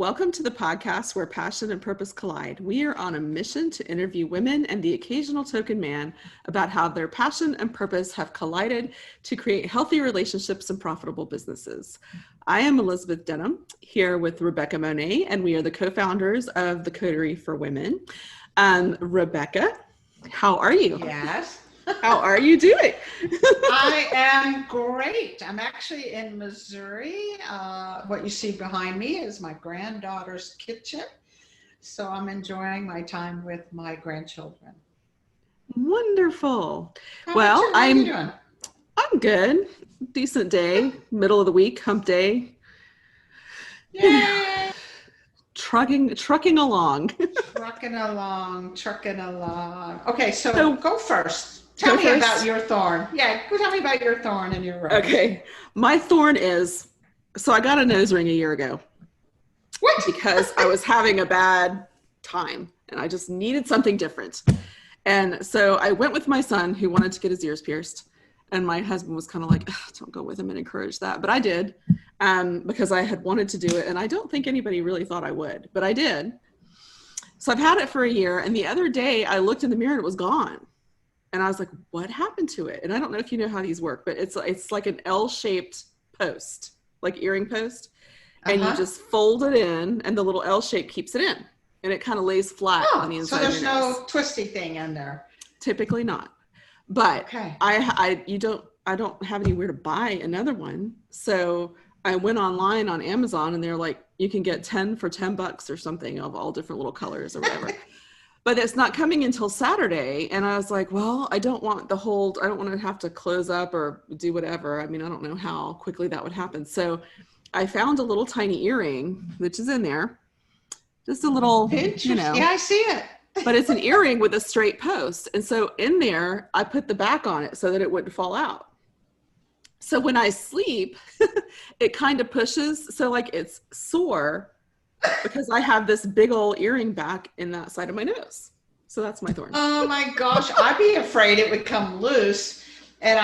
Welcome to the podcast where passion and purpose collide. We are on a mission to interview women and the occasional token man about how their passion and purpose have collided to create healthy relationships and profitable businesses. I am Elizabeth Denham, here with Rebecca Monet, and we are the co-founders of the Coterie for Women. Rebecca, how are you? Yes. How are you doing? I am great. I'm actually in Missouri. What you see behind me is my granddaughter's kitchen. So I'm enjoying my time with my grandchildren. Wonderful. How are you doing? I'm good. Decent day, middle of the week, hump day. Yay! Trucking along. Trucking along. Okay, so go first. Tell me about your thorn. Yeah, tell me about your thorn and your rose. Okay. My thorn is, so I got a nose ring a year ago. What? Because I was having a bad time and I just needed something different. And so I went with my son who wanted to get his ears pierced. And my husband was kind of like, don't go with him and encourage that. But I did because I had wanted to do it. And I don't think anybody really thought I would, but I did. So I've had it for a year. And the other day I looked in the mirror and it was gone. And I was like, what happened to it? And I don't know if you know how these work, but it's like an L-shaped post, like earring post. And you just fold it in and the little L shape keeps it in. And it kind of lays flat on the inside. So there's no twisty thing in there. Typically not. But I don't have anywhere to buy another one. So I went online on Amazon and they're like, you can get 10 for $10 or something of all different little colors or whatever. But it's not coming until Saturday. And I was like, well, I don't want to have to close up or do whatever. I mean, I don't know how quickly that would happen. So I found a little tiny earring, which is in there. Just a little, Yeah, I see it. But it's an earring with a straight post. And so in there, I put the back on it so that it wouldn't fall out. So when I sleep, it kind of pushes. So like it's sore because I have this big old earring back in that side of my nose. So that's my thorn. Oh my gosh. I'd be afraid it would come loose and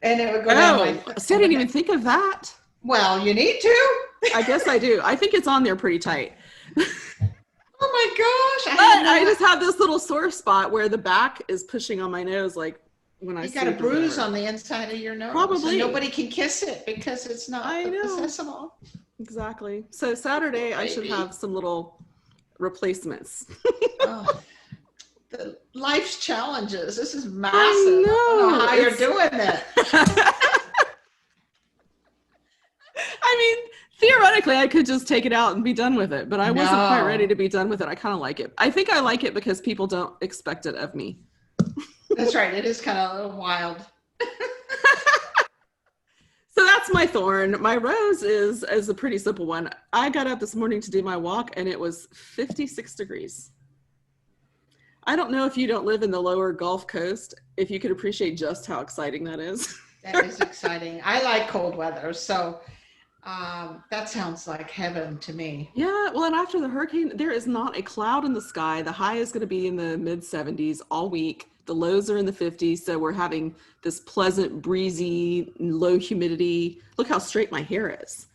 it would go down my foot. See, I didn't even think of that. Well, you need to. I guess I do. I think it's on there pretty tight. Oh my gosh. I just have this little sore spot where the back is pushing on my nose, like when I sleep. You got a bruise on the inside of your nose. Probably. So nobody can kiss it because it's not accessible. Exactly. So Saturday, I should have some little replacements. The life's challenges. This is massive. I don't know how you're doing it. I mean, theoretically, I could just take it out and be done with it, but I wasn't quite ready to be done with it. I kind of like it. I think I like it because people don't expect it of me. That's right. It is kind of a little wild. So that's my thorn. My rose is a pretty simple one. I got up this morning to do my walk and it was 56 degrees. I don't know if you don't live in the lower Gulf Coast, if you could appreciate just how exciting that is. That is exciting. I like cold weather. So that sounds like heaven to me. Yeah. Well, and after the hurricane, there is not a cloud in the sky. The high is going to be in the mid 70s all week. The lows are in the 50s. So we're having this pleasant, breezy, low humidity. Look how straight my hair is.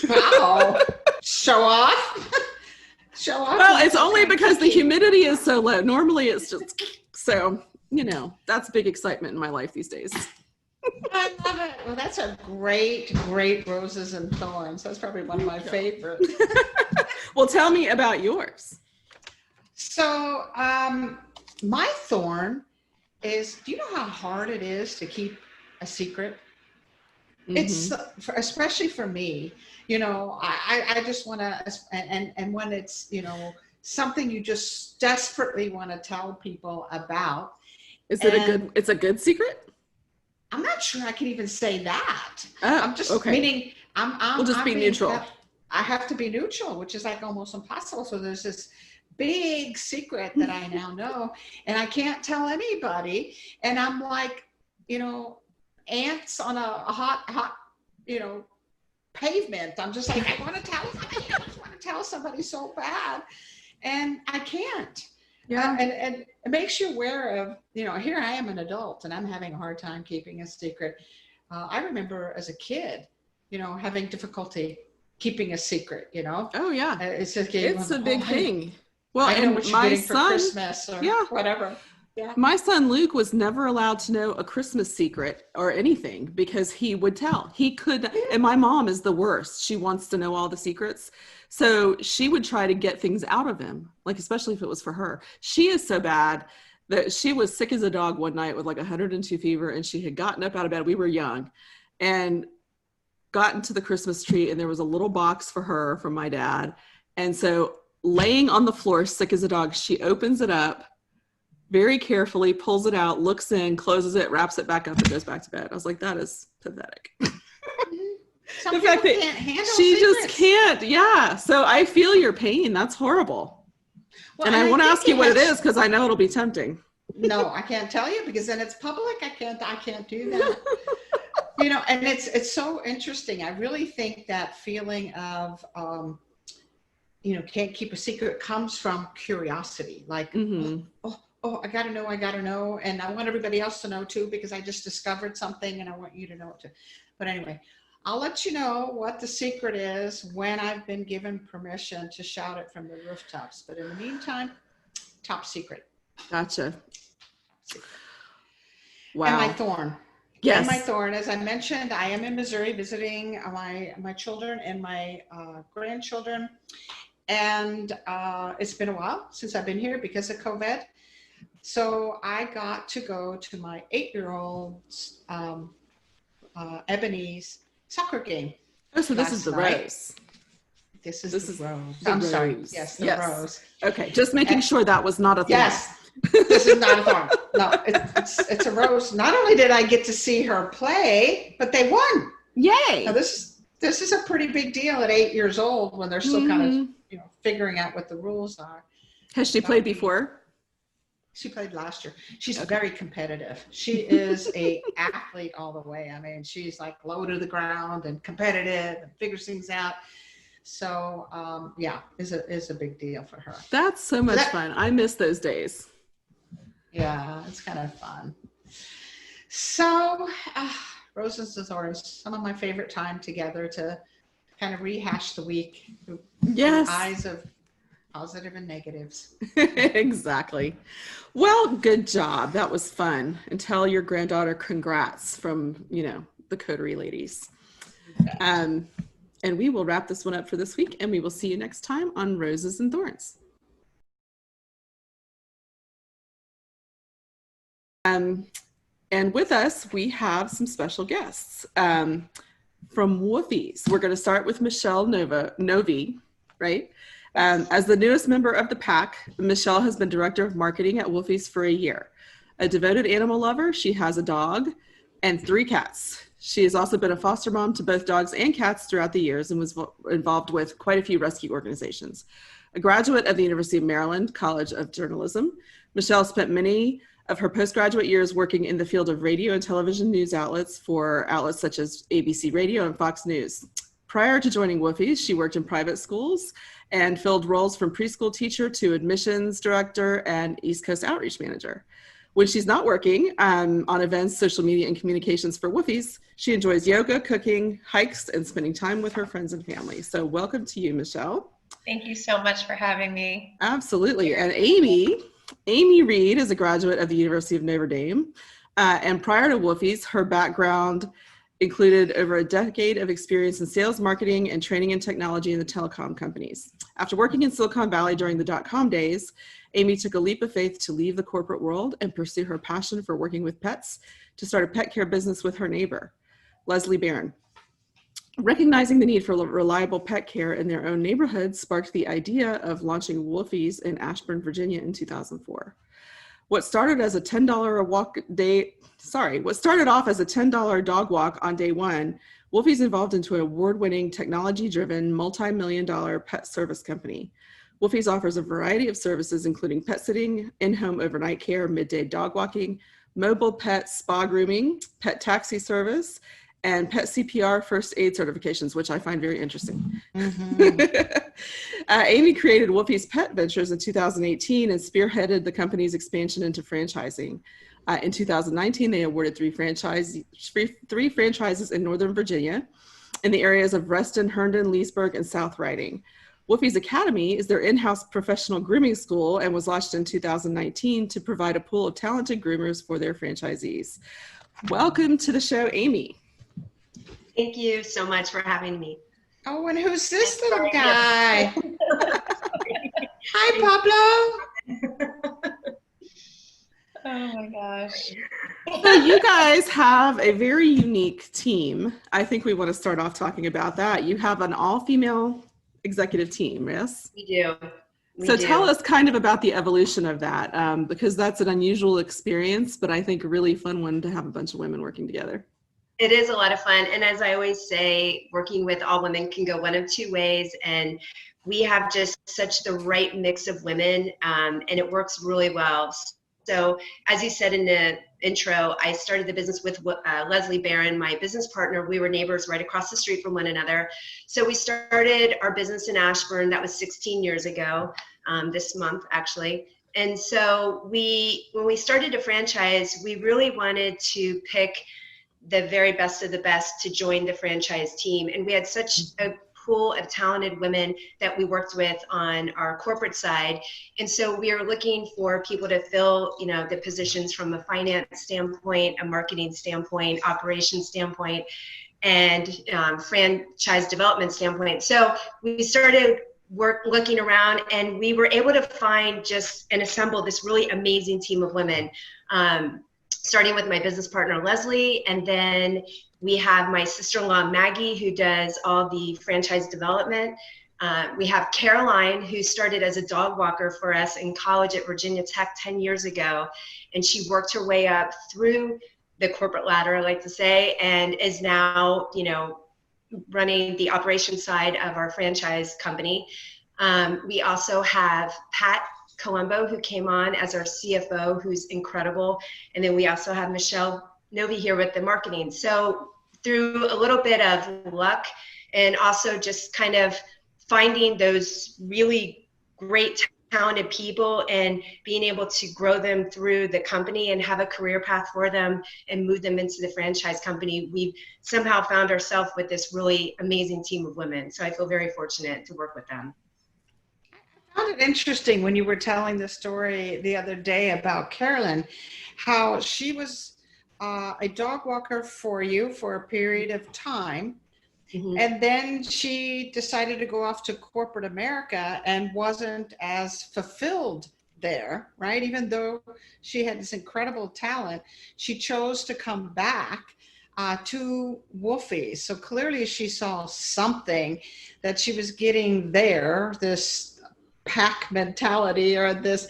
Wow. Show off. Show off. Well, it's only because the humidity is so low. Normally it's just, so, that's big excitement in my life these days. I love it. Well, that's a great roses and thorns. That's probably one of my favorites. Well, tell me about yours. So, my thorn is, do you know how hard it is to keep a secret? Mm-hmm. It's especially for me, I just want to, and when it's, something you just desperately want to tell people about. It's a good secret? I'm not sure I can even say that. Oh, I'm just meaning we'll just be neutral. I have to be neutral, which is like almost impossible. So there's this big secret that I now know and I can't tell anybody. And I'm like, ants on a hot, pavement. I'm just like, I want to tell somebody so bad. And I can't. Yeah. And it makes you aware of, here I am an adult and I'm having a hard time keeping a secret. I remember as a kid, having difficulty keeping a secret, you know? Oh yeah. It's just It's a big thing. Well, I know and what you're my getting for son, Christmas or yeah, whatever. Yeah. my son Luke was never allowed to know a Christmas secret or anything because he would tell. He could, and my mom is the worst. She wants to know all the secrets. So she would try to get things out of him, like especially if it was for her. She is so bad that she was sick as a dog one night with like 102 fever, and she had gotten up out of bed. We were young, and gotten to the Christmas tree, and there was a little box for her from my dad. And so laying on the floor, sick as a dog, she opens it up very carefully, pulls it out, looks in, closes it, wraps it back up, and goes back to bed. I was like, that is pathetic. Some The people fact that can't handle she secrets. just can't. Yeah. So I feel your pain. That's horrible. Well, and I want to think ask you what it has- is because I know it'll be tempting. No, I can't tell you because then it's public. I can't do that. You know, and it's so interesting. I really think that feeling of you know, can't keep a secret comes from curiosity. Like, oh, I gotta know, and I want everybody else to know too because I just discovered something and I want you to know it too. But anyway, I'll let you know what the secret is when I've been given permission to shout it from the rooftops. But in the meantime, top secret. Gotcha. Wow. And my thorn. Yes. And my thorn, as I mentioned, I am in Missouri visiting my children and my grandchildren. And it's been a while since I've been here because of COVID. So I got to go to my 8-year-old's Ebony's soccer game. Oh, so this is the night. Rose. This is This the is Rose. the I'm sorry. Rose. Yes, the Yes. Rose. Okay, just making sure that was not a thorn. Yes, this is not a thorn. No, it's a Rose. Not only did I get to see her play, but they won. Yay! Now this is a pretty big deal at 8 years old when they're still kind of, you know, figuring out what the rules are. Has she played before? She played last year. She's very competitive. She is a athlete all the way. I mean, she's like low to the ground and competitive and figures things out. So yeah, is a big deal for her. That's so much fun. I miss those days. Yeah, it's kind of fun. So Roses and Thorns, some of my favorite time together to kind of rehash the week through Yes. the eyes of positive and negatives. Exactly. Well, good job. That was fun. And tell your granddaughter congrats from, you know, the Coterie ladies. And we will wrap this one up for this week, and we will see you next time on Roses and Thorns. And with us, we have some special guests from Woofie's. We're going to start with Michelle Novy, right? As the newest member of the pack, Michelle has been director of marketing at Woofie's for a year. A devoted animal lover, she has a dog and 3 cats. She has also been a foster mom to both dogs and cats throughout the years and was involved with quite a few rescue organizations. A graduate of the University of Maryland College of Journalism, Michelle spent many of her postgraduate years working in the field of radio and television news outlets for outlets such as ABC Radio and Fox News. Prior to joining Woofie's, she worked in private schools and filled roles from preschool teacher to admissions director and East Coast outreach manager. When she's not working on events, social media, and communications for Woofie's, she enjoys yoga, cooking, hikes, and spending time with her friends and family. So welcome to you, Michelle. Thank you so much for having me. Absolutely. And Amy Reed is a graduate of the University of Notre Dame. And prior to Woofie's, her background included over a decade of experience in sales, marketing, and training in technology in the telecom companies. After working in Silicon Valley during the dot-com days, Amy took a leap of faith to leave the corporate world and pursue her passion for working with pets to start a pet care business with her neighbor, Leslie Barron. Recognizing the need for reliable pet care in their own neighborhood sparked the idea of launching Woofie's in Ashburn, Virginia in 2004. What started off as a $10 dog walk on day one, Woofie's evolved into an award-winning, technology-driven, multi-million-dollar pet service company. Woofie's offers a variety of services, including pet sitting, in-home overnight care, midday dog walking, mobile pet spa grooming, pet taxi service, and pet CPR first aid certifications, which I find very interesting. Amy created Woofie's Pet Ventures in 2018 and spearheaded the company's expansion into franchising. In 2019, they awarded 3 franchises in Northern Virginia in the areas of Reston, Herndon, Leesburg, and South Riding. Woofie's Academy is their in-house professional grooming school and was launched in 2019 to provide a pool of talented groomers for their franchisees. Welcome to the show, Amy. Thank you so much for having me. Oh, and who's this little guy? Hi, Pablo. Oh my gosh. So you guys have a very unique team. I think we want to start off talking about that. You have an all-female executive team, yes? We do. So tell us kind of about the evolution of that, because that's an unusual experience, but I think a really fun one to have a bunch of women working together. It is a lot of fun. And as I always say, working with all women can go one of two ways. And we have just such the right mix of women, and it works really well. So as you said in the intro, I started the business with Leslie Barron, my business partner. We were neighbors right across the street from one another. So we started our business in Ashburn. That was 16 years ago, this month actually. And so when we started a franchise, we really wanted to pick the very best of the best to join the franchise team. And we had such a pool of talented women that we worked with on our corporate side. And so we are looking for people to fill, the positions from a finance standpoint, a marketing standpoint, operations standpoint, and franchise development standpoint. So we started looking around, and we were able to find and assemble this really amazing team of women. Starting with my business partner, Leslie, and then we have my sister-in-law, Maggie, who does all the franchise development. We have Caroline, who started as a dog walker for us in college at Virginia Tech 10 years ago. And she worked her way up through the corporate ladder, I like to say, and is now, running the operations side of our franchise company. We also have Pat Colombo, who came on as our CFO, who's incredible. And then we also have Michelle Novy here with the marketing. So through a little bit of luck and also just kind of finding those really great talented people and being able to grow them through the company and have a career path for them and move them into the franchise company, we've somehow found ourselves with this really amazing team of women. So I feel very fortunate to work with them. I found it interesting when you were telling the story the other day about Carolyn, how she was a dog walker for you for a period of time. Mm-hmm. And then she decided to go off to corporate America and wasn't as fulfilled there, right? Even though she had this incredible talent, she chose to come back to Woofie. So clearly she saw something that she was getting there, this pack mentality or this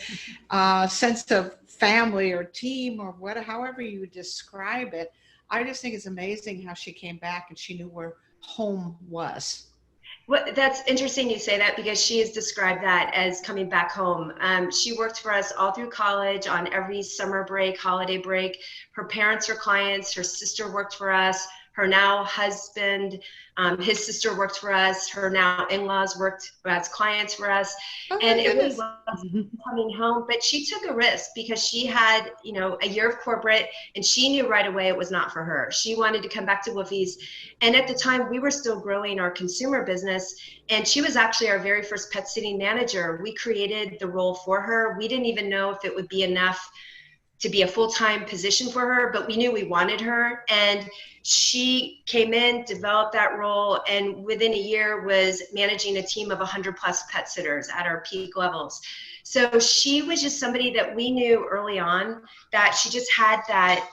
sense of family or team or however you describe it. I just think it's amazing how she came back and she knew where home was. Well, that's interesting you say that, because she has described that as coming back home. She worked for us all through college, on every summer break, holiday break. Her parents are clients. Her sister worked for us. Her now husband, his sister worked for us. Her now in-laws worked as clients for us. And it was coming home, but she took a risk because she had, a year of corporate, and she knew right away it was not for her. She wanted to come back to Woofie's. And at the time we were still growing our consumer business, and she was actually our very first pet sitting manager. We created the role for her. We didn't even know if it would be enough to be a full-time position for her, but we knew we wanted her. And she came in, developed that role, and within a year was managing a team of 100 plus pet sitters at our peak levels. So she was just somebody that we knew early on that she just had that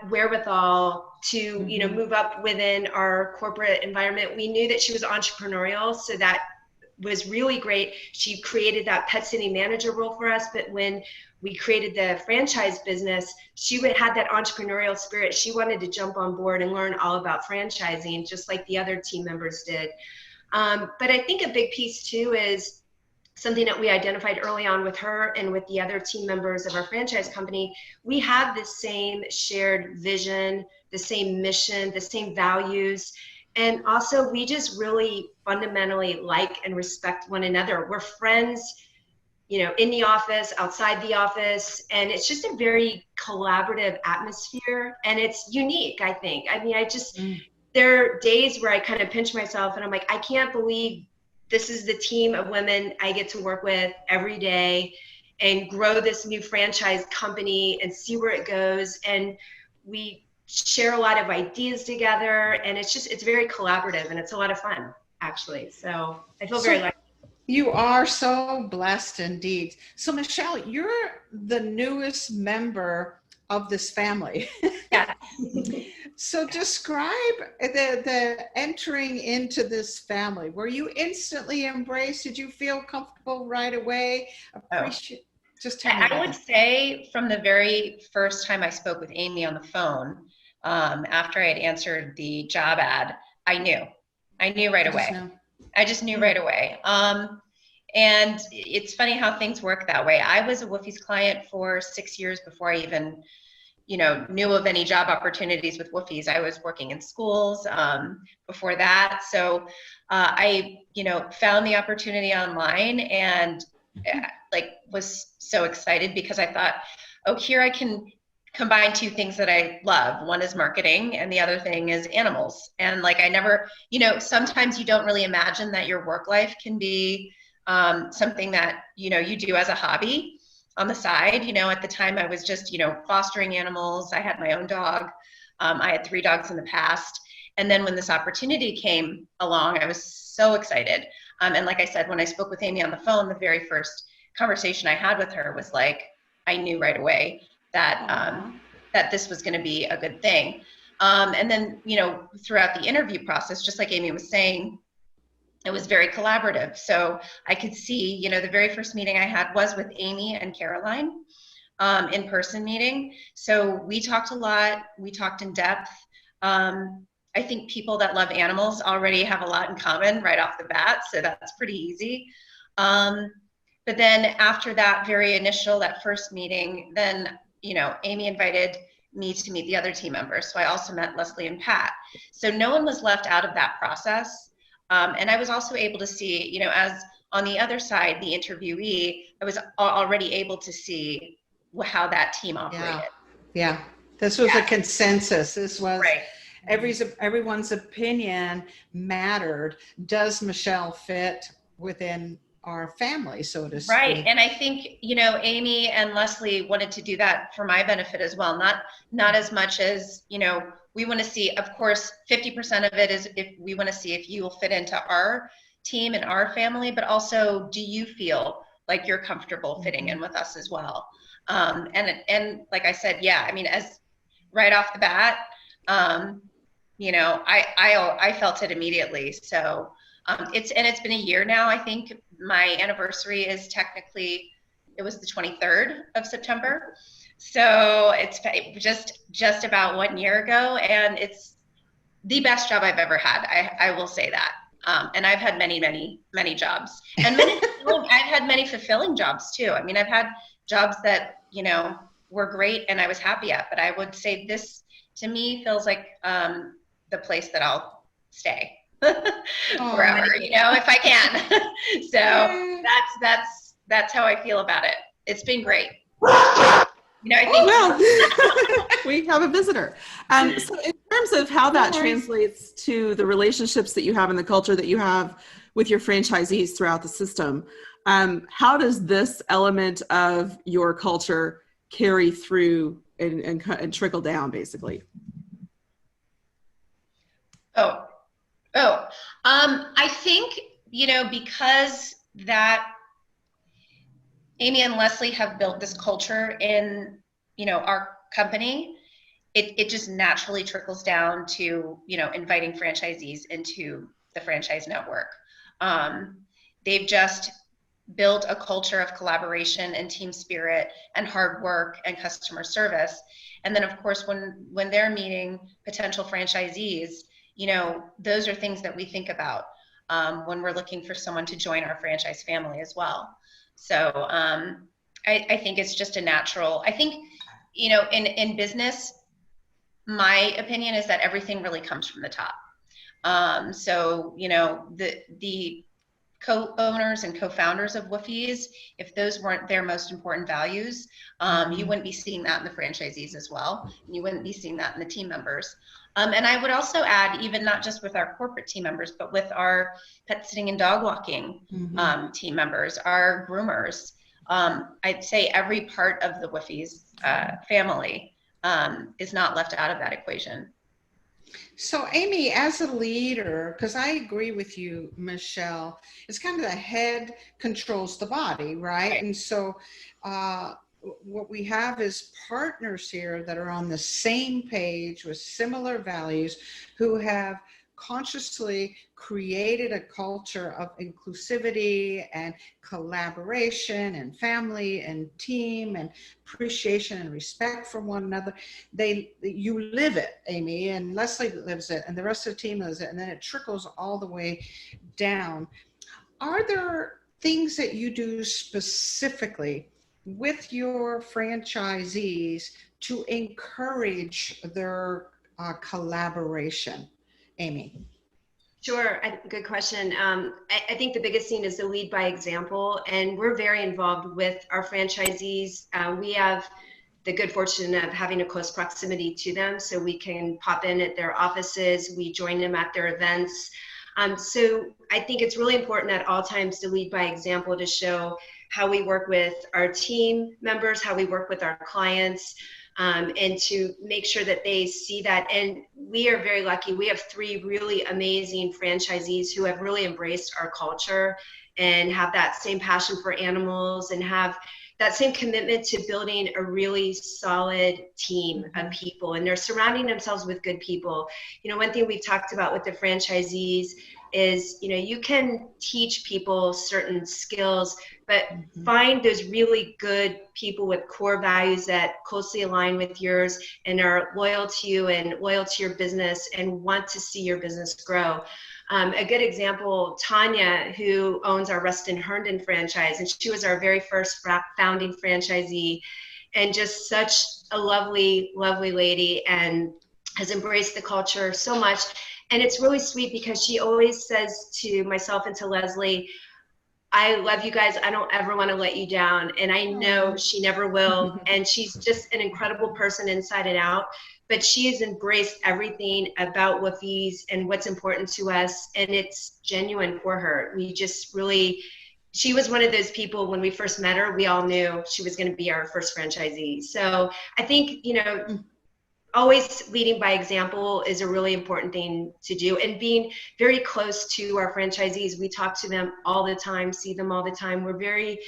wherewithal to, move up within our corporate environment. We knew that she was entrepreneurial, so that was really great. She created that pet sitting manager role for us, but when we created the franchise business, she had that entrepreneurial spirit. She wanted to jump on board and learn all about franchising, just like the other team members did. But I think a big piece too is something that we identified early on with her and with the other team members of our franchise company. We have the same shared vision, the same mission, the same values. And also we just really fundamentally like and respect one another. We're friends, in the office, outside the office, and it's just a very collaborative atmosphere, and it's unique, I think. I mean, there are days where I kind of pinch myself and I'm like, I can't believe this is the team of women I get to work with every day and grow this new franchise company and see where it goes. And we share a lot of ideas together, and it's very collaborative, and it's a lot of fun, actually. So I feel very lucky. You are so blessed indeed. So Michelle, you're the newest member of this family. Yeah. So describe the entering into this family. Were you instantly embraced? Did you feel comfortable right away? Just tell me. I would say from the very first time I spoke with Amy on the phone, after I had answered the job ad, I knew right away. I just knew right away. And it's funny how things work that way. I was a Woofie's client for 6 years before I even, knew of any job opportunities with Woofie's. I was working in schools before that. So I, found the opportunity online and was so excited because I thought, oh, here I can combine two things that I love. One is marketing and the other thing is animals. And I never, sometimes you don't really imagine that your work life can be something that, you do as a hobby on the side. At the time I was just, fostering animals. I had my own dog. I had 3 dogs in the past. And then when this opportunity came along, I was so excited. And like I said, when I spoke with Amy on the phone, the very first conversation I had with her was I knew right away that that this was going to be a good thing. And then, throughout the interview process, just like Amy was saying, it was very collaborative. So I could see, the very first meeting I had was with Amy and Caroline, in-person meeting. So we talked a lot. We talked in depth. I think people that love animals already have a lot in common right off the bat. So that's pretty easy. But then after that that first meeting, then, Amy invited me to meet the other team members. So I also met Leslie and Pat. So no one was left out of that process. And I was also able to see, as on the other side, the interviewee, I was already able to see how that team operated. Yeah. This was a consensus. This was right. Everyone's opinion mattered. Does Michelle fit within our family, so to speak? Right. And I think, Amy and Leslie wanted to do that for my benefit as well. Not as much as, we want to see, of course, 50% of it is if we want to see if you will fit into our team and our family, but also, do you feel like you're comfortable fitting in with us as well? And like I said, as right off the bat, I felt it immediately. So it's been a year now. I think my anniversary is it was the 23rd of September. So it's just about 1 year ago, and it's the best job I've ever had. I will say that. And I've had many, many, many jobs, and I've had many fulfilling jobs too. I mean, I've had jobs that, were great and I was happy at, but I would say this to me feels like the place that I'll stay forever, if I can. So that's how I feel about it. It's been great. I think well, we have a visitor. So in terms of how that translates to the relationships that you have and the culture that you have with your franchisees throughout the system, how does this element of your culture carry through and trickle down, basically? I think, because that Amy and Leslie have built this culture in, our company, it just naturally trickles down to, inviting franchisees into the franchise network. They've just built a culture of collaboration and team spirit and hard work and customer service. And then of course, when they're meeting potential franchisees, those are things that we think about when we're looking for someone to join our franchise family as well. So I think it's just a natural, I think, in business, my opinion is that everything really comes from the top. So, the co-owners and co-founders of Woofies, if those weren't their most important values, you wouldn't be seeing that in the franchisees as well. And you wouldn't be seeing that in the team members. And I would also add, even not just with our corporate team members, but with our pet sitting and dog walking team members, our groomers. I'd say every part of the Woofies family is not left out of that equation. So Amy, as a leader, because I agree with you, Michelle, it's kind of the head controls the body, right? And so what we have is partners here that are on the same page with similar values, who have consciously created a culture of inclusivity and collaboration and family and team and appreciation and respect for one another. You live it, Amy, and Leslie lives it, and the rest of the team lives it, and then it trickles all the way down. Are there things that you do specifically with your franchisees to encourage their collaboration? Amy. Sure, good question. I think the biggest thing is to lead by example, and we're very involved with our franchisees. We have the good fortune of having a close proximity to them, so we can pop in at their offices, we join them at their events. So I think it's really important at all times to lead by example, to show how we work with our team members, how we work with our clients, and to make sure that they see that. And we are very lucky. We have 3 really amazing franchisees who have really embraced our culture and have that same passion for animals and have that same commitment to building a really solid team of people. And they're surrounding themselves with good people. You know, one thing we've talked about with the franchisees is, you know, you can teach people certain skills, but find those really good people with core values that closely align with yours and are loyal to you and loyal to your business and want to see your business grow. A good example, Tanya, who owns our Rustin Herndon franchise, and she was our very first founding franchisee, and just such a lovely, lovely lady, and has embraced the culture so much. And it's really sweet because she always says to myself and to Leslie, I love you guys. I don't ever want to let you down. And I know she never will. And she's just an incredible person inside and out. But she has embraced everything about Woofies and what's important to us. And it's genuine for her. We just really, she was one of those people when we first met her, we all knew she was going to be our first franchisee. So I think, you know, always leading by example is a really important thing to do, and being very close to our franchisees. We talk to them all the time, see them all the time. We're very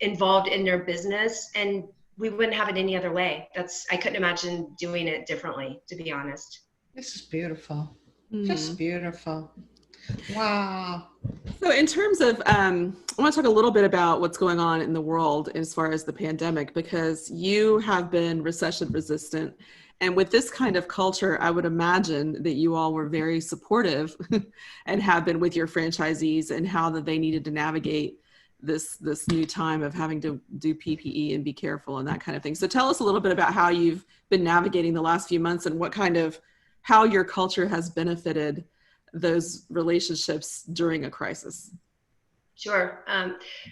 involved in their business, and we wouldn't have it any other way. I couldn't imagine doing it differently, to be honest. This is beautiful. Just beautiful. Wow. So in terms of, I want to talk a little bit about what's going on in the world as far as the pandemic, because you have been recession resistant. And with this kind of culture, I would imagine that you all were very supportive and have been with your franchisees and how that they needed to navigate this new time of having to do PPE and be careful and that kind of thing. So tell us a little bit about how you've been navigating the last few months and how your culture has benefited those relationships during a crisis. Sure.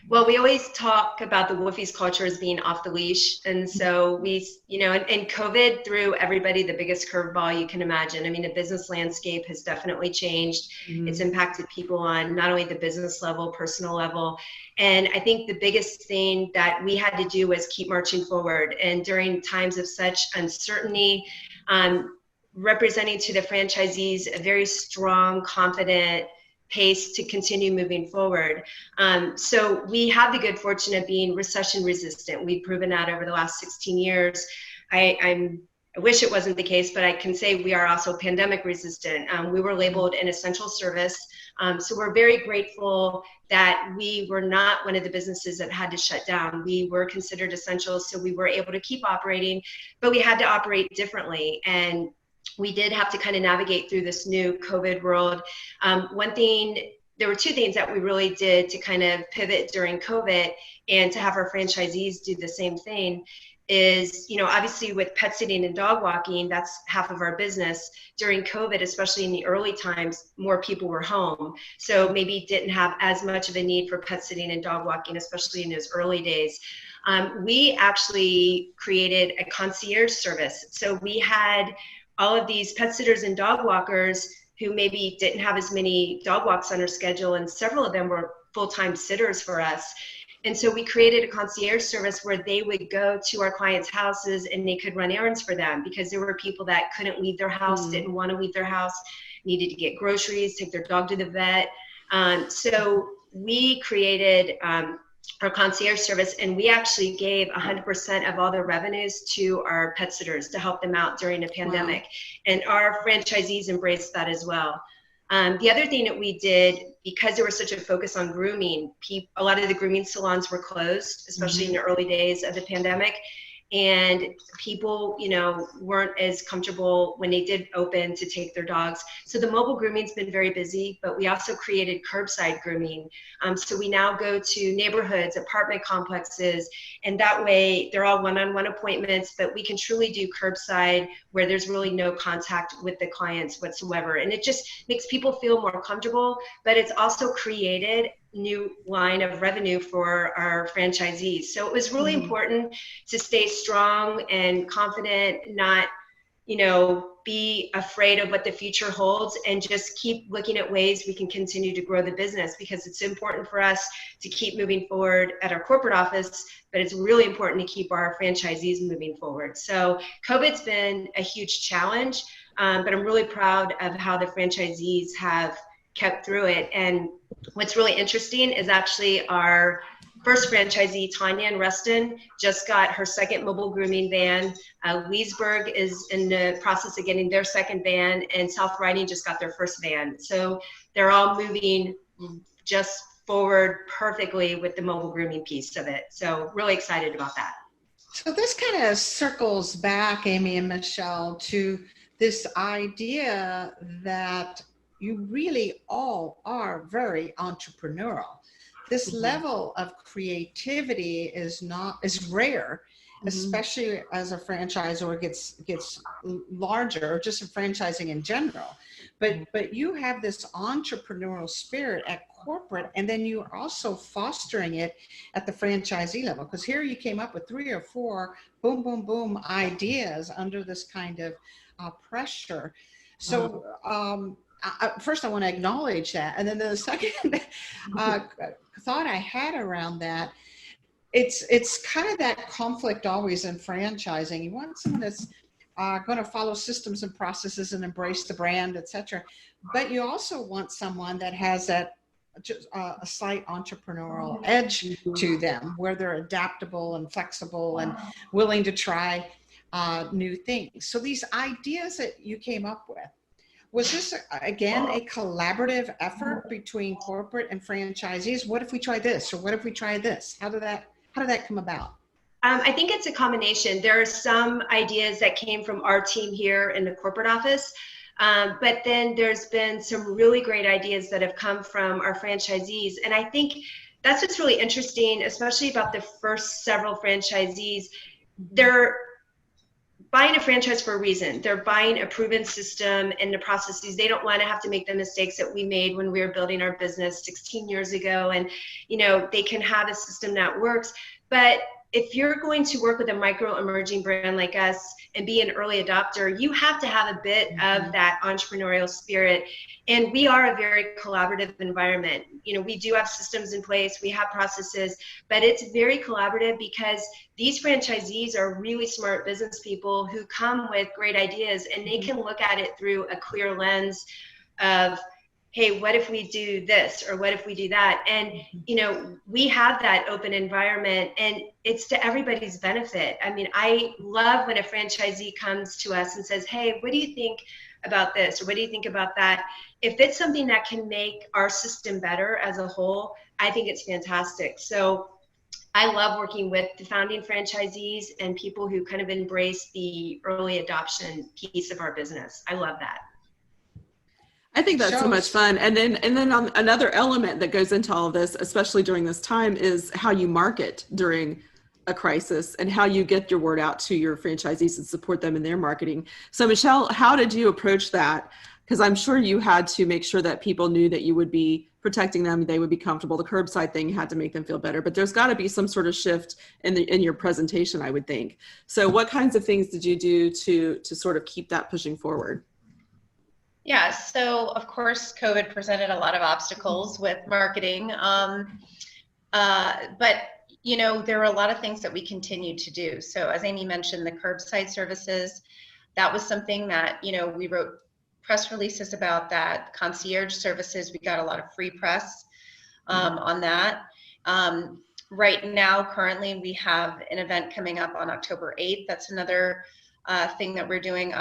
Well, we always talk about the Woofie's culture as being off the leash. And so we, you know, and COVID threw everybody the biggest curveball you can imagine. I mean, the business landscape has definitely changed. It's impacted people on not only the business level, personal level. And I think the biggest thing that we had to do was keep marching forward. And during times of such uncertainty, representing to the franchisees a very strong, confident pace to continue moving forward. So we have the good fortune of being recession resistant. We've proven that over the last 16 years. I wish it wasn't the case, but I can say we are also pandemic resistant. We were labeled an essential service. So we're very grateful that we were not one of the businesses that had to shut down. We were considered essential, so we were able to keep operating, but we had to operate differently. And we did have to kind of navigate through this new COVID world. There were 2 things that we really did to kind of pivot during COVID and to have our franchisees do the same thing. is, obviously with pet sitting and dog walking, that's half of our business. During COVID, especially in the early times, more people were home. So maybe didn't have as much of a need for pet sitting and dog walking, especially in those early days. We actually created a concierge service. So we had all of these pet sitters and dog walkers who maybe didn't have as many dog walks on their schedule, and several of them were full-time sitters for us. And so we created a concierge service where they would go to our clients' houses and they could run errands for them, because there were people that couldn't leave their house, didn't want to leave their house, needed to get groceries, take their dog to the vet. So we created our concierge service, and we actually gave 100% of all the revenues to our pet sitters to help them out during a pandemic. Wow. And our franchisees embraced that as well. The other thing that we did, because there was such a focus on grooming, a lot of the grooming salons were closed, especially in the early days of the pandemic. And people, weren't as comfortable when they did open to take their dogs. So the mobile grooming's been very busy, but we also created curbside grooming. So we now go to neighborhoods, apartment complexes, and that way they're all one-on-one appointments, but we can truly do curbside where there's really no contact with the clients whatsoever. And it just makes people feel more comfortable, but it's also created new line of revenue for our franchisees. So it was really important to stay strong and confident, not, be afraid of what the future holds, and just keep looking at ways we can continue to grow the business, because it's important for us to keep moving forward at our corporate office, but it's really important to keep our franchisees moving forward. So COVID's been a huge challenge, but I'm really proud of how the franchisees have kept through it. And what's really interesting is actually our first franchisee, Tanya in Reston, just got her second mobile grooming van. Leesburg is in the process of getting their second van, and South Riding just got their first van. So they're all moving just forward perfectly with the mobile grooming piece of it. So really excited about that. So this kind of circles back, Amy and Michelle, to this idea that you really all are very entrepreneurial. This level of creativity is rare, especially as a franchisor gets larger, or just in franchising in general. But you have this entrepreneurial spirit at corporate, and then you're also fostering it at the franchisee level. Because here you came up with 3 or 4 boom, boom, boom ideas under this kind of pressure. So first I want to acknowledge that. And then the second thought I had around that, it's kind of that conflict always in franchising. You want someone that's going to follow systems and processes and embrace the brand, etc. But you also want someone that has that a slight entrepreneurial edge to them, where they're adaptable and flexible and willing to try new things. So these ideas that you came up with, was this, again, a collaborative effort between corporate and franchisees? What if we try this, or what if we try this? How did that come about? I think it's a combination. There are some ideas that came from our team here in the corporate office, but then there's been some really great ideas that have come from our franchisees. And I think that's what's really interesting, especially about the first several franchisees. They're buying a franchise for a reason. They're buying a proven system and the processes. They don't want to have to make the mistakes that we made when we were building our business 16 years ago. And, they can have a system that works. But if you're going to work with a micro emerging brand like us and be an early adopter, you have to have a bit of that entrepreneurial spirit. And we are a very collaborative environment. We do have systems in place, we have processes, but it's very collaborative because these franchisees are really smart business people who come with great ideas, and they can look at it through a clear lens of, hey, what if we do this, or what if we do that? And, we have that open environment, and it's to everybody's benefit. I mean, I love when a franchisee comes to us and says, hey, what do you think about this? Or what do you think about that? If it's something that can make our system better as a whole, I think it's fantastic. So I love working with the founding franchisees and people who kind of embrace the early adoption piece of our business. I love that. I think that's so much fun. And then on another element that goes into all of this, especially during this time, is how you market during a crisis and how you get your word out to your franchisees and support them in their marketing. So Michelle, how did you approach that? Because I'm sure you had to make sure that people knew that you would be protecting them, they would be comfortable. The curbside thing had to make them feel better, but there's got to be some sort of shift in your presentation, I would think. So what kinds of things did you do to sort of keep that pushing forward? Yeah, so of course, COVID presented a lot of obstacles with marketing, but you know, there are a lot of things that we continue to do. So as Amy mentioned, the curbside services, that was something that, you know, we wrote press releases about that. Concierge services, we got a lot of free press on that. Right now, currently, we have an event coming up on October 8th. That's another thing that we're doing.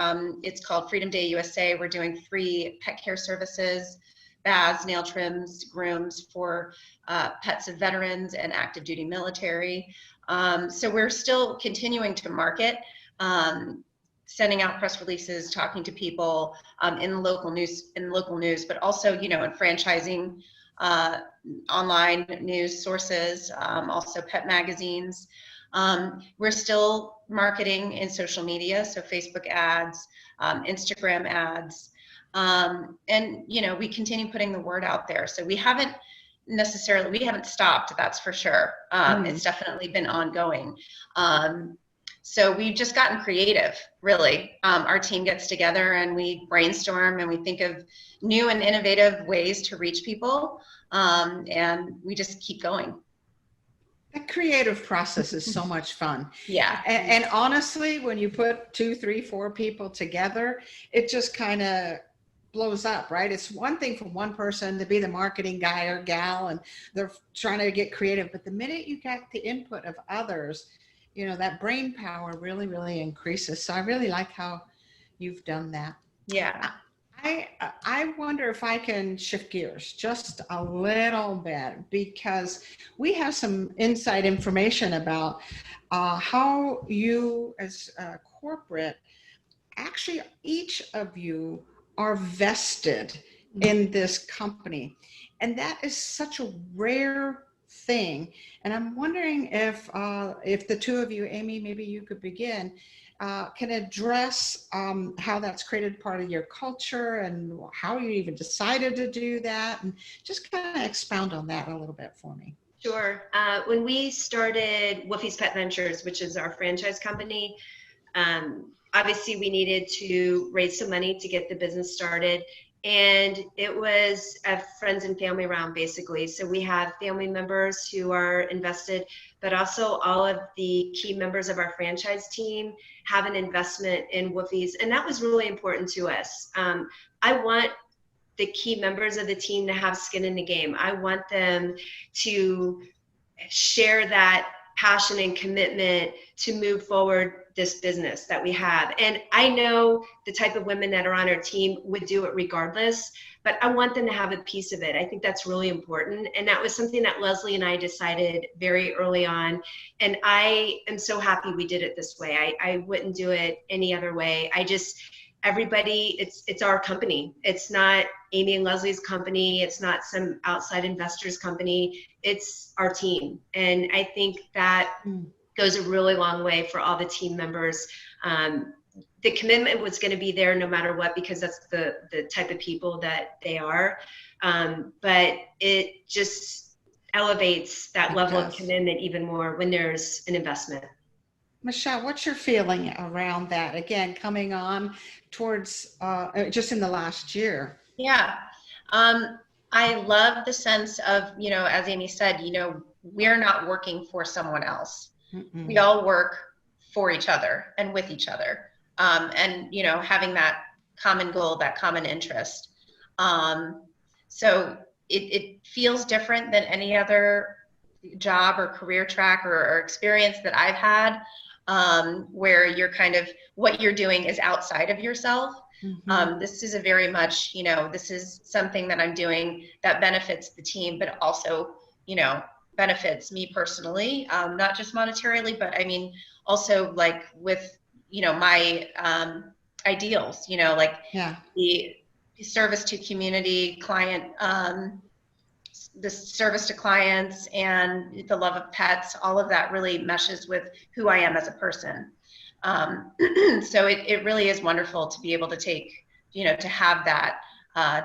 It's called Freedom Day USA. We're doing free pet care services, baths, nail trims, grooms for pets of veterans and active duty military. So we're still continuing to market, sending out press releases, talking to people in local news, but also, you know, in franchising, online news sources, also pet magazines. We're still marketing in social media, so Facebook ads, Instagram ads, and you know, we continue putting the word out there. So we haven't stopped, that's for sure. It's definitely been ongoing. So we've just gotten creative, really. Our team gets together and we brainstorm and we think of new and innovative ways to reach people, and we just keep going. That creative process is so much fun. Yeah. And honestly, when you put 2, 3, 4 people together, it just kind of blows up, right? It's one thing for one person to be the marketing guy or gal and they're trying to get creative, but the minute you get the input of others, you know, that brain power really, really increases. So I really like how you've done that. Yeah. I wonder if I can shift gears just a little bit, because we have some inside information about how you as a corporate, actually each of you are vested in this company. And that is such a rare thing. And I'm wondering if the two of you, Amy, maybe you could begin, can address how that's created part of your culture and how you even decided to do that, and just kind of expound on that a little bit for me. Sure. When we started Woofie's Pet Ventures, which is our franchise company, obviously we needed to raise some money to get the business started. And it was a friends and family round, basically. So we have family members who are invested, but also all of the key members of our franchise team have an investment in Woofie's. And that was really important to us. I want the key members of the team to have skin in the game. I want them to share that passion and commitment to move forward this business that we have. And I know the type of women that are on our team would do it regardless, but I want them to have a piece of it. I think that's really important. And that was something that Leslie and I decided very early on. And I am so happy we did it this way. I wouldn't do it any other way. Everybody, it's our company. It's not Amy and Leslie's company. It's not some outside investor's company. It's our team. And I think that goes a really long way for all the team members. The commitment was going to be there no matter what, because that's the type of people that they are. But it just elevates that level of commitment even more when there's an investment. Michelle, what's your feeling around that? Again, coming on towards just in the last year. Yeah. I love the sense of, you know, as Amy said, you know, we're not working for someone else. Mm-mm. We all work for each other and with each other. And, you know, having that common goal, that common interest. So it feels different than any other job or career track or experience that I've had, where you're kind of, what you're doing is outside of yourself. Mm-hmm. This is a very much, you know, this is something that I'm doing that benefits the team, but also, you know, benefits me personally, not just monetarily, but I mean, also like with, you know, my ideals, you know, like the service to community, client the service to clients and the love of pets, all of that really meshes with who I am as a person. So it really is wonderful to be able to take, to have that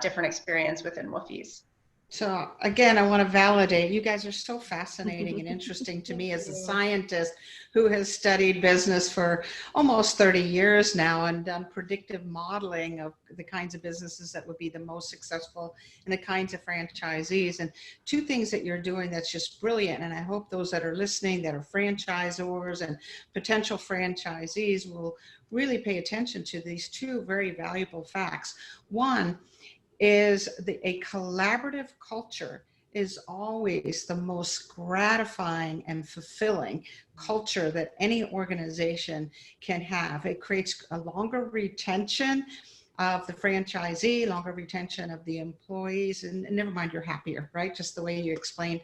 different experience within Woofie's. So again, I want to validate, you guys are so fascinating and interesting to me as a scientist who has studied business for almost 30 years now and done predictive modeling of the kinds of businesses that would be the most successful and the kinds of franchisees. And two things that you're doing that's just brilliant. And I hope those that are listening that are franchisors and potential franchisees will really pay attention to these two very valuable facts. One is a collaborative culture is always the most gratifying and fulfilling culture that any organization can have. It creates a longer retention of the franchisee, longer retention of the employees, and never mind, you're happier, right? Just the way you explained,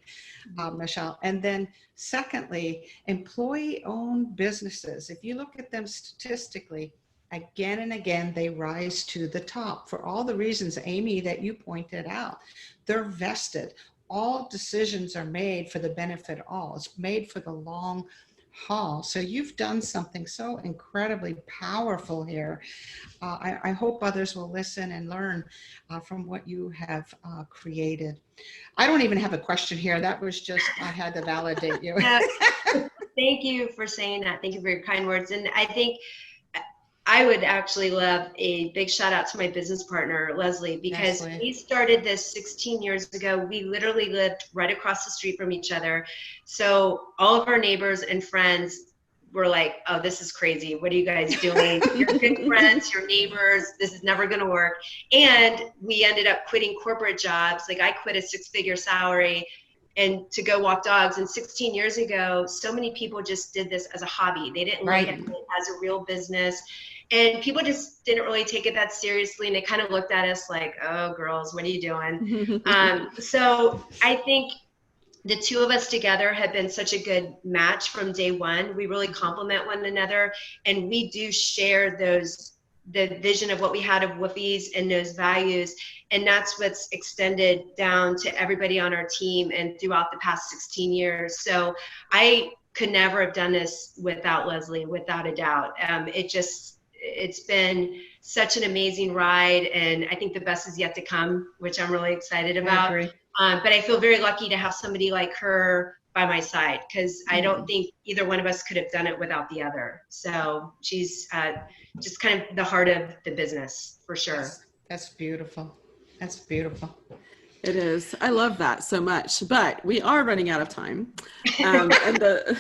Michelle. And then secondly, employee-owned businesses, if you look at them statistically, again and again, they rise to the top for all the reasons, Amy, that you pointed out. They're vested. All decisions are made for the benefit of all. It's made for the long haul. So you've done something so incredibly powerful here. I hope others will listen and learn from what you have created. I don't even have a question here. That was just, I had to validate you. Thank you for saying that. Thank you for your kind words. And I think I would actually love a big shout out to my business partner, Leslie, because we started this 16 years ago. We literally lived right across the street from each other. So all of our neighbors and friends were like, oh, this is crazy. What are you guys doing? You're good friends, your neighbors. This is never going to work. And we ended up quitting corporate jobs. Like I quit a 6-figure salary and to go walk dogs. And 16 years ago, so many people just did this as a hobby. They didn't look at it as a real business. And people just didn't really take it that seriously. And they kind of looked at us like, oh, girls, what are you doing? So I think the two of us together have been such a good match from day one. We really complement one another. And we do share the vision of what we had of Woofie's and those values. And that's what's extended down to everybody on our team and throughout the past 16 years. So I could never have done this without Leslie, without a doubt. It's been such an amazing ride, and I think the best is yet to come, which I'm really excited about. But I feel very lucky to have somebody like her by my side, because I don't think either one of us could have done it without the other. So she's just kind of the heart of the business, for sure. That's beautiful. That's beautiful. It is. I love that so much, but we are running out of time. I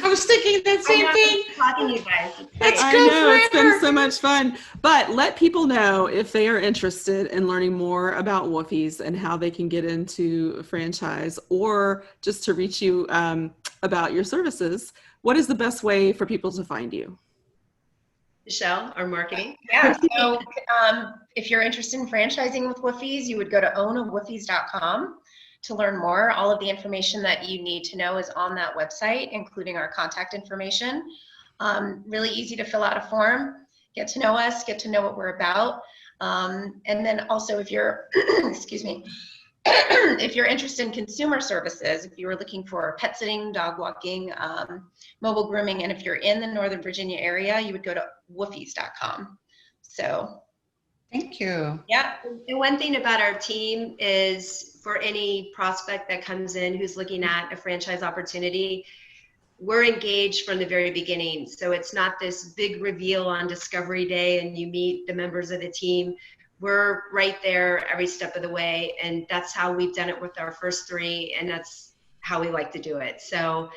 was thinking that same thing. Talking to you guys. I know, it's been so much fun, but let people know if they are interested in learning more about Woofie's and how they can get into a franchise, or just to reach you about your services. What is the best way for people to find you? Michelle, our marketing. Yeah. So if you're interested in franchising with Woofie's, you would go to ownawoofies.com to learn more. All of the information that you need to know is on that website, including our contact information. Really easy to fill out a form, get to know us, get to know what we're about. And then also if you're, excuse me, if you're interested in consumer services, if you were looking for pet sitting, dog walking, mobile grooming, and if you're in the Northern Virginia area, you would go to woofies.com. So thank you. Yeah. And one thing about our team is, for any prospect that comes in who's looking at a franchise opportunity, we're engaged from the very beginning. So it's not this big reveal on discovery day and you meet the members of the team. We're right there every step of the way. And that's how we've done it with our first 3. And that's how we like to do it. So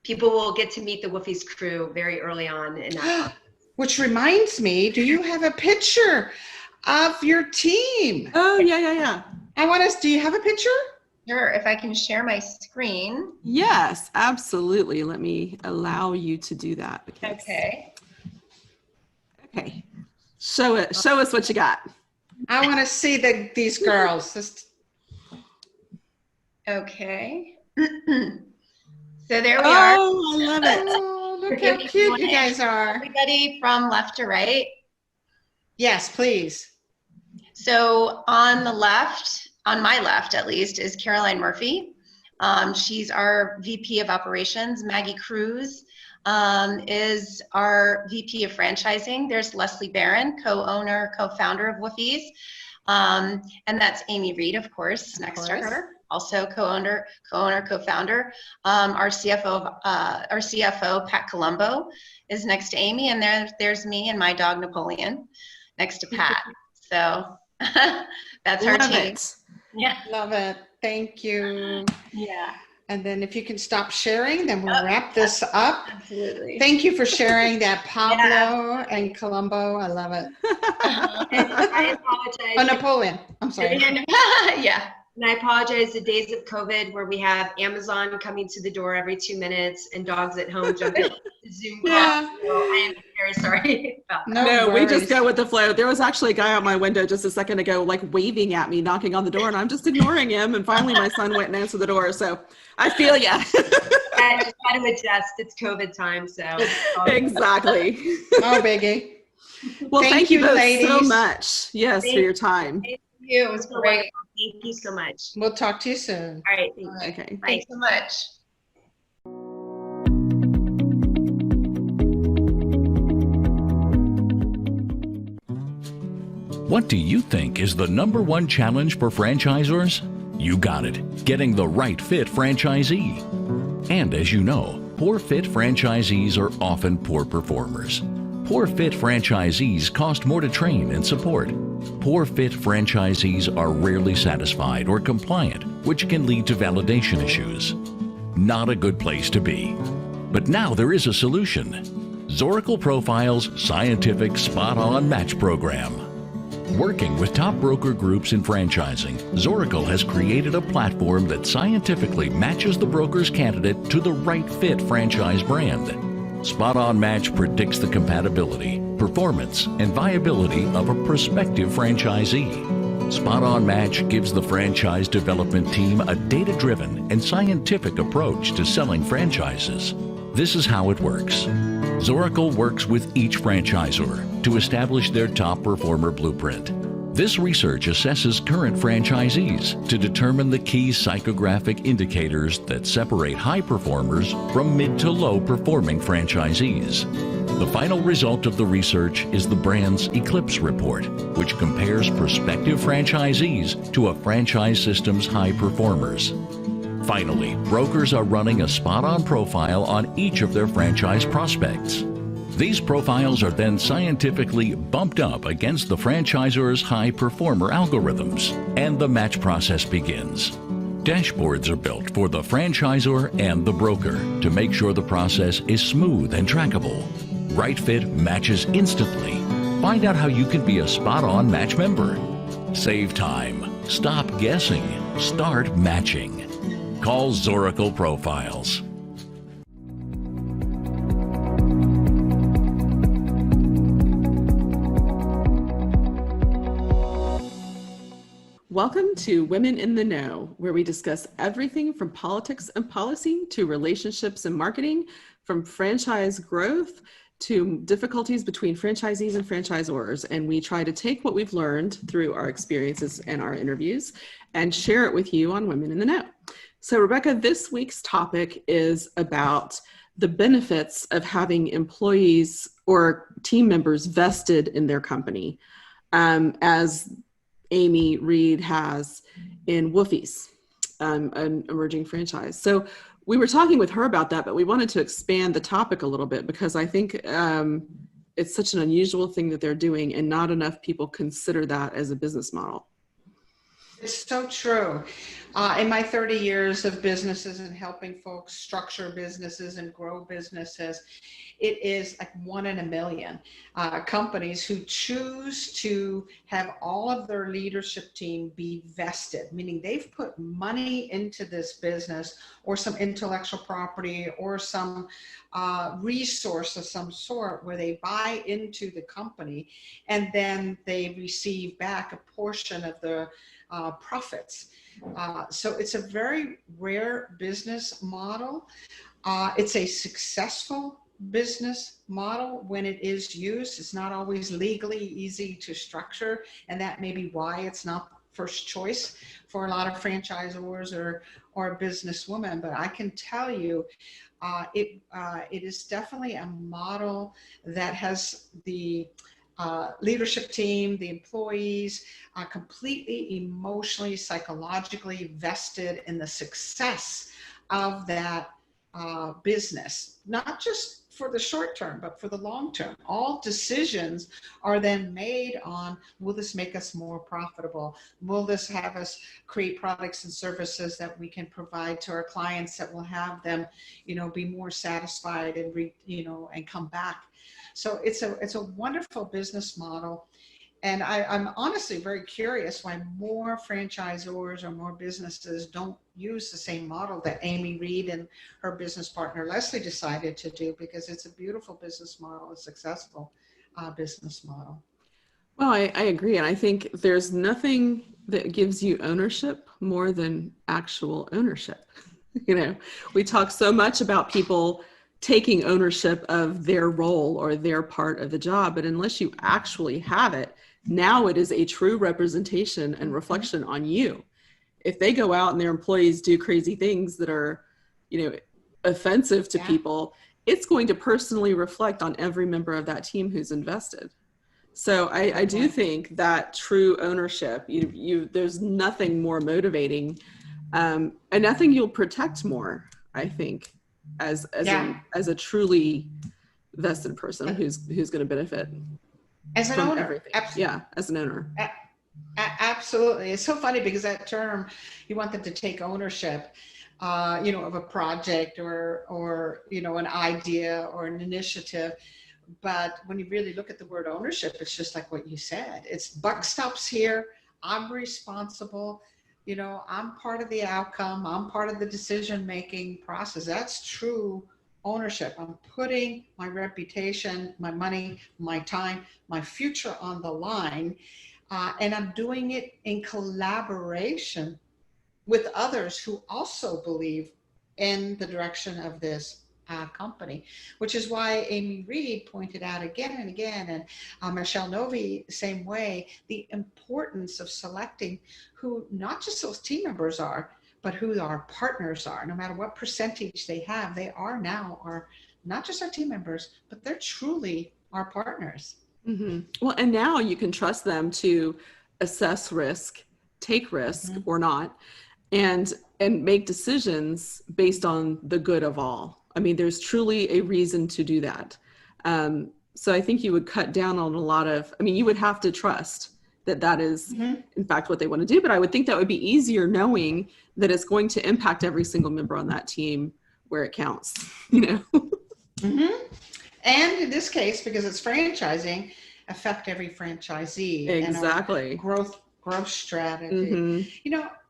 people will get to meet the Woofie's crew very early on in that. Which reminds me, do you have a picture of your team? Oh, yeah. Do you have a picture? Sure, if I can share my screen. Yes, absolutely. Let me allow you to do that. Okay. Show us what you got. I want to see these girls. Okay. So there we are. Oh, I love it. Oh, look how cute you guys are. Everybody from left to right. Yes, please. So on the left, on my left at least, is Caroline Murphy. She's our VP of Operations. Maggie Cruz is our VP of Franchising. There's Leslie Barron, co-owner, co-founder of Woofie's. And that's Amy Reed, of course, next to her. Also co-owner, co-founder. Our CFO, Pat Colombo, is next to Amy, and there's me and my dog Napoleon next to Pat. So that's our team. Yeah. Love it. Thank you. Yeah. And then if you can stop sharing, then we'll wrap this up. Absolutely. Thank you for sharing that, Pablo and Colombo. I love it. And I apologize. Oh, Napoleon. I'm sorry. Yeah. And I apologize, the days of COVID where we have Amazon coming to the door every 2 minutes and dogs at home jumping on the Zoom call. Yeah. So I am very sorry about that. No we just worries. go with the flow. There was actually a guy out my window just a second ago, like waving at me, knocking on the door, and I'm just ignoring him. And finally my son went and answered the door. So I feel ya. I just got to adjust. It's COVID time, so. Exactly. Oh, biggie. Well, thank you both ladies. so much. Yes, for your time. Thank you. It was great. Thank you so much. We'll talk to you soon. All right. Thank you. Okay. Bye. Thanks so much. What do you think is the #1 challenge for franchisors? You got it, getting the right fit franchisee. And as you know, poor fit franchisees are often poor performers. Poor fit franchisees cost more to train and support. Poor fit franchisees are rarely satisfied or compliant, which can lead to validation issues. Not a good place to be. But now there is a solution. Zoracle Profile's scientific spot-on match program. Working with top broker groups in franchising, Zoracle has created a platform that scientifically matches the broker's candidate to the right fit franchise brand. Spot On Match predicts the compatibility, performance, and viability of a prospective franchisee. Spot On Match gives the franchise development team a data-driven and scientific approach to selling franchises. This is how it works. Zoracle works with each franchisor to establish their top performer blueprint. This research assesses current franchisees to determine the key psychographic indicators that separate high performers from mid to low performing franchisees. The final result of the research is the brand's Eclipse report, which compares prospective franchisees to a franchise system's high performers. Finally, brokers are running a spot-on profile on each of their franchise prospects. These profiles are then scientifically bumped up against the franchisor's high performer algorithms, and the match process begins. Dashboards are built for the franchisor and the broker to make sure the process is smooth and trackable. Right Fit matches instantly. Find out how you can be a spot-on match member. Save time. Stop guessing. Start matching. Call Zoracle Profiles. Welcome to Women in the Know, where we discuss everything from politics and policy to relationships and marketing, from franchise growth to difficulties between franchisees and franchisors. And we try to take what we've learned through our experiences and our interviews and share it with you on Women in the Know. So Rebecca, this week's topic is about the benefits of having employees or team members vested in their company, as Amy Reed has in Woofie's, an emerging franchise. So we were talking with her about that, but we wanted to expand the topic a little bit because I think it's such an unusual thing that they're doing and not enough people consider that as a business model. It's so true. In my 30 years of businesses and helping folks structure businesses and grow businesses, it is like 1 in a million companies who choose to have all of their leadership team be vested, meaning they've put money into this business or some intellectual property or some resource of some sort where they buy into the company and then they receive back a portion of the profits. So it's a very rare business model. It's a successful business model when it is used. It's not always legally easy to structure, and that may be why it's not first choice for a lot of franchisors or businesswomen, but I can tell you it is definitely a model that has the leadership team, the employees, completely emotionally, psychologically vested in the success of that business, not just for the short term, but for the long term. All decisions are then made on, will this make us more profitable? Will this have us create products and services that we can provide to our clients that will have them, be more satisfied and and come back. So it's a wonderful business model. And I'm honestly very curious why more franchisors or more businesses don't use the same model that Amy Reed and her business partner Leslie decided to do, because it's a beautiful business model, a successful business model. Well, I agree. And I think there's nothing that gives you ownership more than actual ownership. We talk so much about people taking ownership of their role or their part of the job, but unless you actually have it, now it is a true representation and reflection on you. If they go out and their employees do crazy things that are, offensive to people, it's going to personally reflect on every member of that team who's invested. So I do think that true ownership, there's nothing more motivating, and nothing you'll protect more, I think, as a truly vested person who's going to benefit. As an owner. Yeah, as an owner. Absolutely. It's so funny because that term, you want them to take ownership, of a project or an idea or an initiative. But when you really look at the word ownership, it's just like what you said. It's buck stops here. I'm responsible. I'm part of the outcome. I'm part of the decision-making process. That's true ownership. I'm putting my reputation, my money, my time, my future on the line, and I'm doing it in collaboration with others who also believe in the direction of this company, which is why Amy Reed pointed out again and again, and Michelle Novy, same way, the importance of selecting who not just those team members are, but who our partners are. No matter what percentage they have, they are now not just our team members, but they're truly our partners. Mm-hmm. Well, and now you can trust them to assess risk, take risk or not, and make decisions based on the good of all. I mean, there's truly a reason to do that. So I think you would cut down on a lot of, you would have to trust that is in fact what they want to do. But I would think that would be easier knowing that it's going to impact every single member on that team where it counts, And in this case, because it's franchising, affect every franchisee. Exactly. And growth strategy.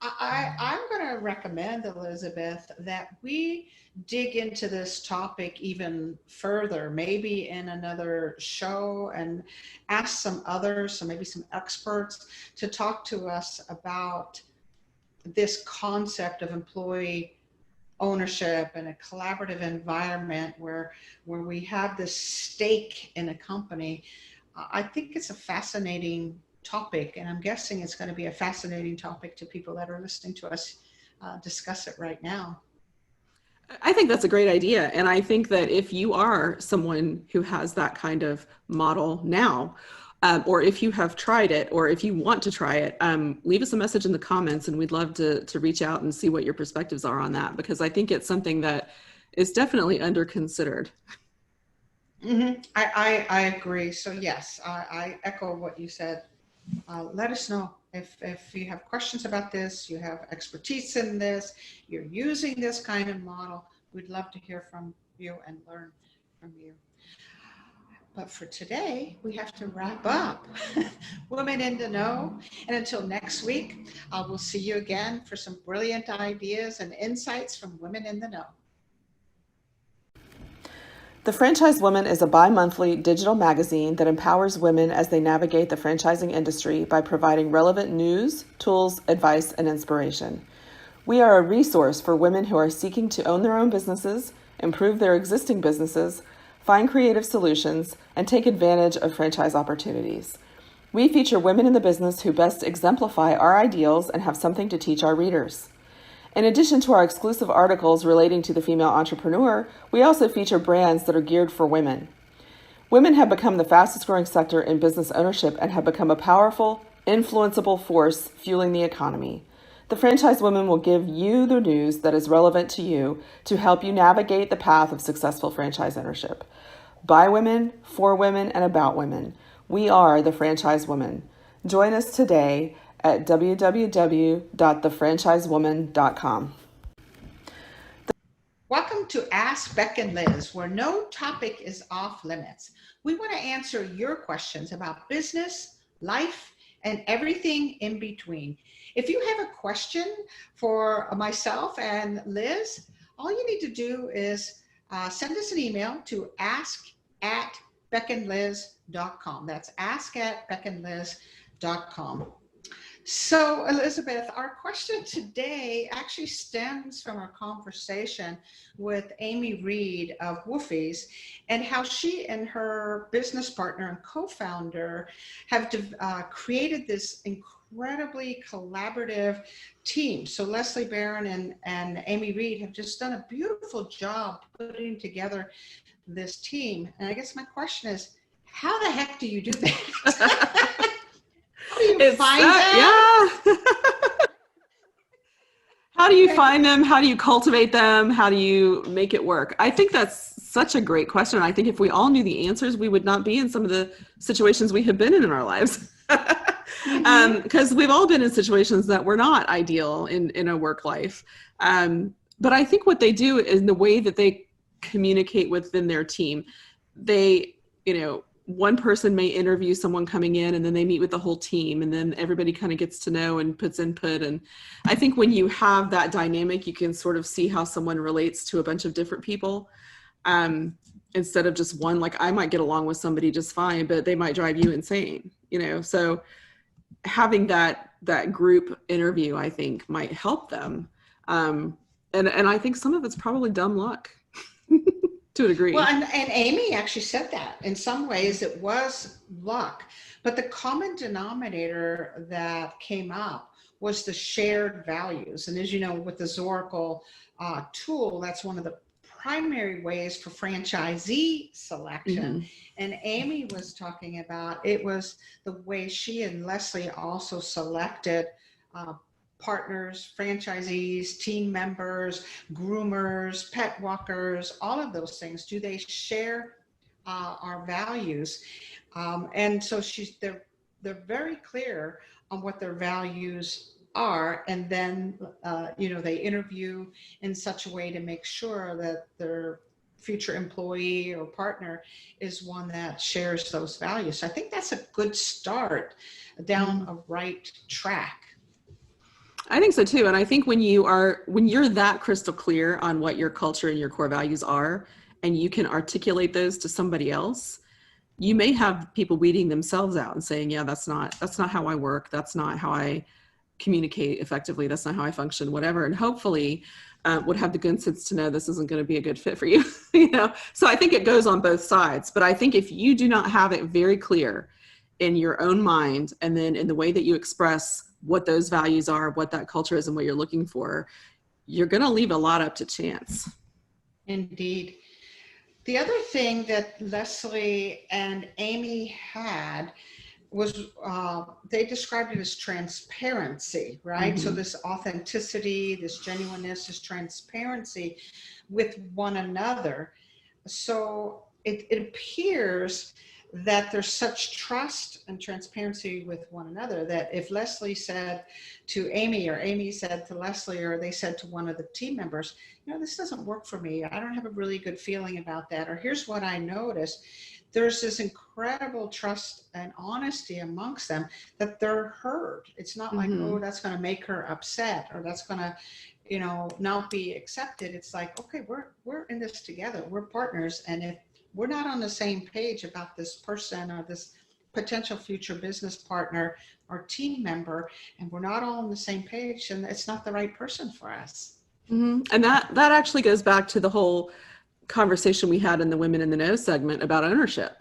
I'm going to recommend, Elizabeth, that we dig into this topic even further, maybe in another show, and ask some others, so maybe some experts, to talk to us about this concept of employee ownership and a collaborative environment where we have this stake in a company. I think it's a fascinating topic, and I'm guessing it's going to be a fascinating topic to people that are listening to us discuss it right now. I think that's a great idea. And I think that if you are someone who has that kind of model now, or if you have tried it, or if you want to try it, leave us a message in the comments, and we'd love to reach out and see what your perspectives are on that, because I think it's something that is definitely under considered. I agree. So yes, I echo what you said. Let us know if you have questions about this, you have expertise in this, you're using this kind of model. We'd love to hear from you and learn from you. But for today, we have to wrap up. Women in the Know. And until next week, we'll see you again for some brilliant ideas and insights from Women in the Know. The Franchise Woman is a bi-monthly digital magazine that empowers women as they navigate the franchising industry by providing relevant news, tools, advice, and inspiration. We are a resource for women who are seeking to own their own businesses, improve their existing businesses, find creative solutions, and take advantage of franchise opportunities. We feature women in the business who best exemplify our ideals and have something to teach our readers. In addition to our exclusive articles relating to the female entrepreneur, we also feature brands that are geared for women. Women have become the fastest growing sector in business ownership and have become a powerful, influenceable force fueling the economy. The Franchise Women will give you the news that is relevant to you to help you navigate the path of successful franchise ownership. By women, for women, and about women. We are the Franchise Women. Join us today at www.thefranchisewoman.com. Welcome to Ask Beck and Liz, where no topic is off limits. We want to answer your questions about business, life, and everything in between. If you have a question for myself and Liz, all you need to do is send us an email to ask@beckandliz.com. That's ask@beckandliz.com. So, Elizabeth, our question today actually stems from our conversation with Amy Reed of Woofie's and how she and her business partner and co-founder have created this incredibly collaborative team. So Leslie Barron and Amy Reed have just done a beautiful job putting together this team. And I guess my question is, how the heck do you do that? How do you find them? Yeah. How do you find them? How do you cultivate them? How do you make it work? I think that's such a great question. I think if we all knew the answers, we would not be in some of the situations we have been in our lives. Because we've all been in situations that were not ideal in a work life. But I think what they do is the way that they communicate within their team. They, one person may interview someone coming in and then they meet with the whole team and then everybody kind of gets to know and puts input. And I think when you have that dynamic, you can sort of see how someone relates to a bunch of different people. Instead of just one, like I might get along with somebody just fine, but they might drive you insane, so having that group interview, I think might help them. And I think some of it's probably dumb luck. To a degree. Well, and Amy actually said that in some ways it was luck, but the common denominator that came up was the shared values. And as you know, with the Zoracle tool, that's one of the primary ways for franchisee selection. And Amy was talking about, it was the way she and Leslie also selected partners, franchisees, team members, groomers, pet walkers, all of those things. Do they share our values? And so they're very clear on what their values are. And then, they interview in such a way to make sure that their future employee or partner is one that shares those values. So I think that's a good start down a right track. I think so too. And I think when you're that crystal clear on what your culture and your core values are, and you can articulate those to somebody else, you may have people weeding themselves out and saying, yeah, that's not how I work. That's not how I communicate effectively. That's not how I function, whatever. And hopefully would have the good sense to know this isn't going to be a good fit for you. So I think it goes on both sides. But I think if you do not have it very clear in your own mind, and then in the way that you express what those values are, what that culture is, and what you're looking for, you're going to leave a lot up to chance. Indeed. The other thing that Leslie and Amy had was they described it as transparency, right? So this authenticity, this genuineness, this transparency with one another. So it appears that there's such trust and transparency with one another that if Leslie said to Amy, or Amy said to Leslie, or they said to one of the team members, this doesn't work for me. I don't have a really good feeling about that. Or here's what I noticed. There's this incredible trust and honesty amongst them that they're heard. It's not like, oh, that's going to make her upset, or that's going to, not be accepted. It's like, okay, we're in this together. We're partners. And if we're not on the same page about this person or this potential future business partner or team member, and we're not all on the same page, and it's not the right person for us. And that actually goes back to the whole conversation we had in the Women in the Know segment about ownership.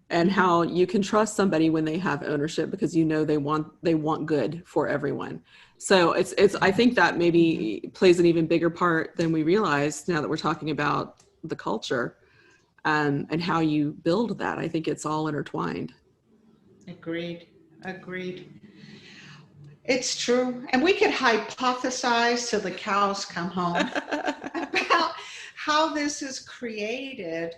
and how you can trust somebody when they have ownership because you know they want good for everyone. So it's I think that maybe plays an even bigger part than we realize now that we're talking about the culture, and how you build that. I think it's all intertwined. Agreed. It's true. And we could hypothesize till the cows come home about how this is created.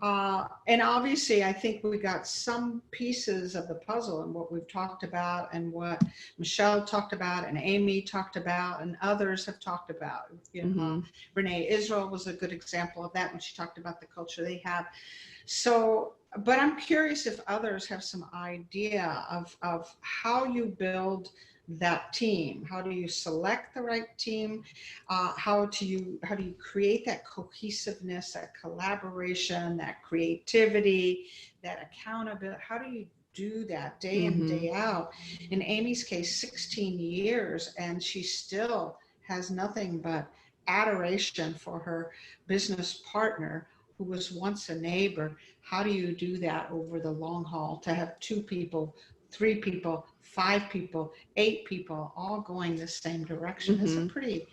And obviously, I think we got some pieces of the puzzle and what we've talked about and what Michelle talked about and Amy talked about and others have talked about. You know, Renee Israel was a good example of that when she talked about the culture they have. So, but I'm curious if others have some idea of how you build that team. How do you select the right team? How do you create that cohesiveness, that collaboration, that creativity, that accountability? How do you do that day in, day out? In Amy's case, 16 years, and she still has nothing but adoration for her business partner who was once a neighbor. How do you do that over the long haul to have 2 people, 3 people, 5 people, 8 people all going the same direction? It's a pretty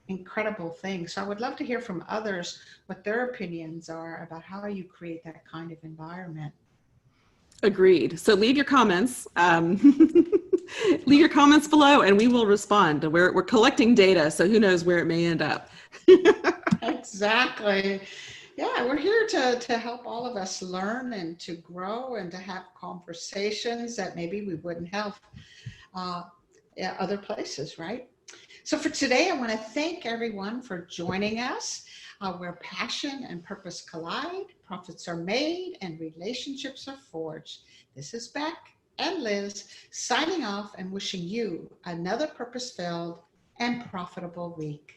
incredible thing. So I would love to hear from others what their opinions are about how you create that kind of environment. Agreed. So leave your comments. Leave your comments below and we will respond. We're collecting data, so who knows where it may end up. Exactly. Yeah, we're here to help all of us learn and to grow and to have conversations that maybe we wouldn't have other places, right? So for today, I want to thank everyone for joining us. Where passion and purpose collide, profits are made, and relationships are forged. This is Beck and Liz signing off and wishing you another purpose-filled and profitable week.